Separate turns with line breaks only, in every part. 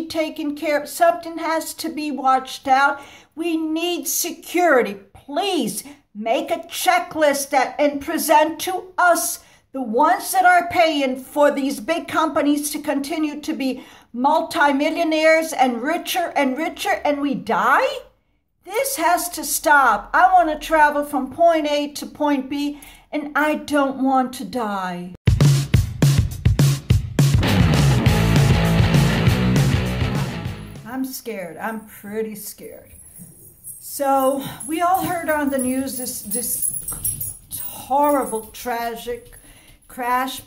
taken care of. Something has to be watched out. We need security. Please make a checklist and present to us, the ones that are paying for these big companies to continue to be multimillionaires and richer, and we die? This has to stop. I want to travel from point A to point B, and I don't want to die. I'm scared. I'm pretty scared. So we all heard on the news this horrible, tragic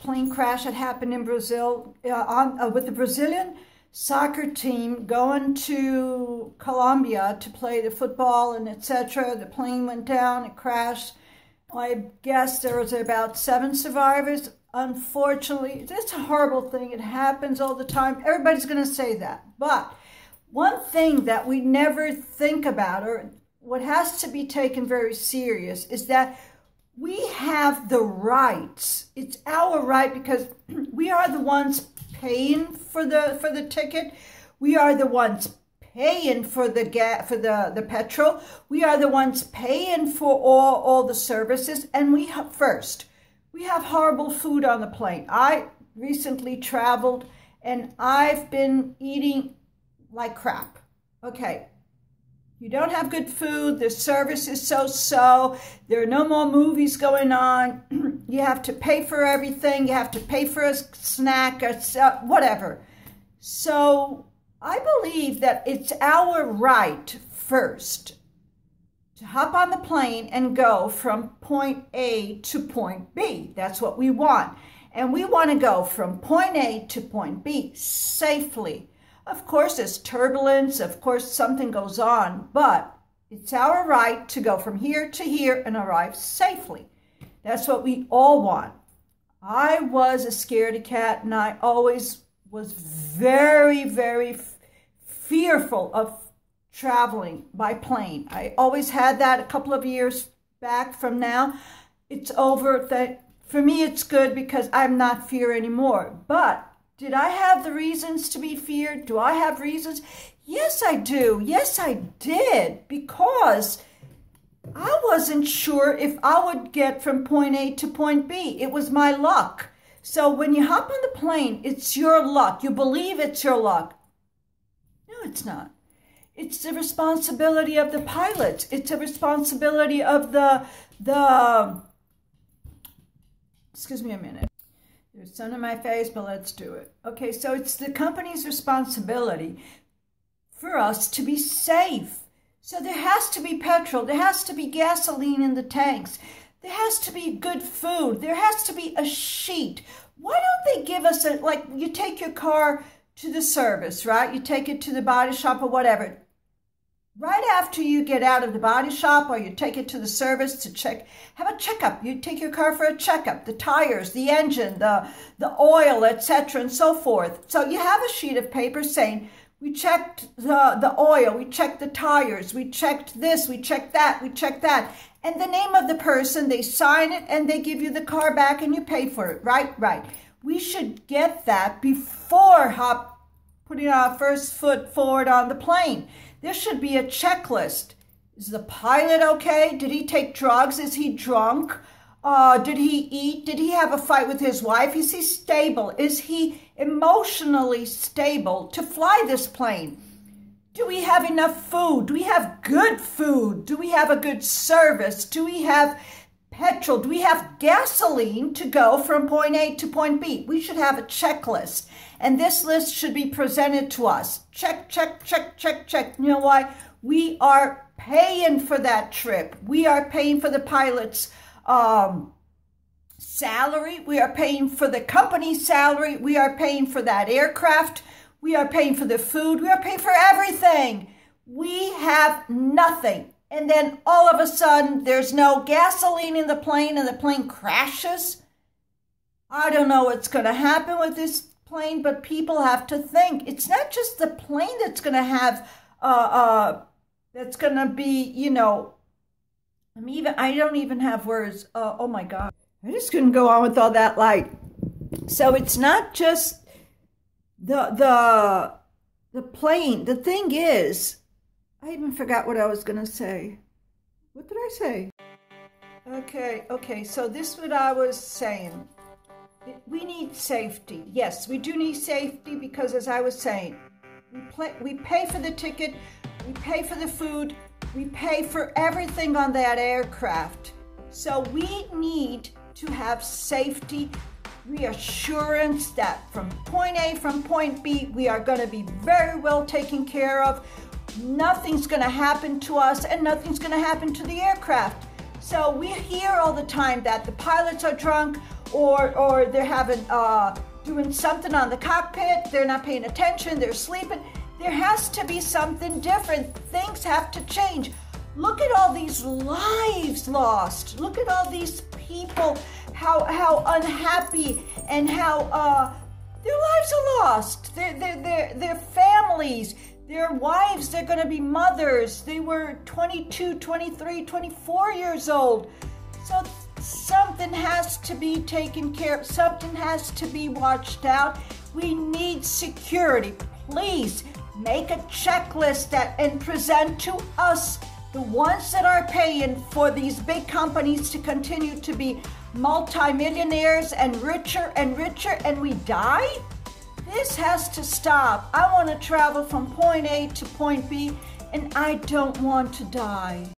plane crash that happened in Brazil with the Brazilian soccer team going to Colombia to play the football and etc. The plane went down, it crashed. I guess there was about 7 survivors. Unfortunately, it's a horrible thing. It happens all the time. Everybody's going to say that. But one thing that we never think about, or what has to be taken very serious, is that we have the rights. It's our right because we are the ones paying for the ticket. We are the ones paying for the petrol. We are the ones paying for all the services. And we have horrible food on the plane. I recently traveled and I've been eating like crap. Okay. You don't have good food. The service is so-so. There are no more movies going on. You have to pay for everything. You have to pay for a snack or whatever. So I believe that it's our right first to hop on the plane and go from point A to point B. That's what we want. And we want to go from point A to point B safely. Of course, there's turbulence. Of course, something goes on, but it's our right to go from here to here and arrive safely. That's what we all want. I was a scaredy cat, and I always was very, very fearful of traveling by plane. I always had that a couple of years back from now. It's over. For me, it's good because I'm not fear anymore. But did I have the reasons to be feared? Do I have reasons? Yes, I do. Yes, I did. Because I wasn't sure if I would get from point A to point B. It was my luck. So when you hop on the plane, it's your luck. You believe it's your luck. No, it's not. It's the responsibility of the pilots. It's a responsibility of the excuse me a minute. There's sun in my face, but let's do it. Okay, so it's the company's responsibility for us to be safe. So there has to be petrol. There has to be gasoline in the tanks. There has to be good food. There has to be a sheet. Why don't they give us like you take your car to the service, right? You take it to the body shop or whatever. Right after you get out of the body shop or you take it to the service to have a checkup. You take your car for a checkup, the tires, the engine, the oil, etc. and so forth. So you have a sheet of paper saying, we checked the oil, we checked the tires, we checked this, we checked that, we checked that. And the name of the person, they sign it and they give you the car back and you pay for it, right? Right. We should get that before putting our first foot forward on the plane. There should be a checklist. Is the pilot okay? Did he take drugs? Is he drunk? Did he eat? Did he have a fight with his wife? Is he stable? Is he emotionally stable to fly this plane? Do we have enough food? Do we have good food? Do we have a good service? Do we have petrol? Do we have gasoline to go from point A to point B? We should have a checklist. And this list should be presented to us. Check, check, check, check, check. You know why? We are paying for that trip. We are paying for the pilot's salary. We are paying for the company's salary. We are paying for that aircraft. We are paying for the food. We are paying for everything. We have nothing. And then all of a sudden, there's no gasoline in the plane and the plane crashes. I don't know what's going to happen with this plane, but people have to think. It's not just the plane that's going to have, that's going to be, you know, I don't even have words. Oh my God. I just couldn't go on with all that light. So it's not just the the thing is, I even forgot what I was going to say. What did I say? Okay, so this is what I was saying. We need safety. Yes, we do need safety because, as I was saying, we pay for the ticket, we pay for the food, we pay for everything on that aircraft. So we need to have safety, reassurance that from point A, from point B, we are going to be very well taken care of. Nothing's going to happen to us and nothing's going to happen to the aircraft. So we hear all the time that the pilots are drunk or they're having doing something on the cockpit, they're not paying attention, they're sleeping. There has to be something different. Things have to change. Look at all these lives lost. Look at all these people, how unhappy and how their lives are lost. Their families, their wives, they're going to be mothers. They were 22, 23, 24 years old. So something has to be taken care of. Something has to be watched out. We need security. Please make a checklist and present to us, the ones that are paying for these big companies to continue to be multimillionaires and richer, and we die? This has to stop. I want to travel from point A to point B, and I don't want to die.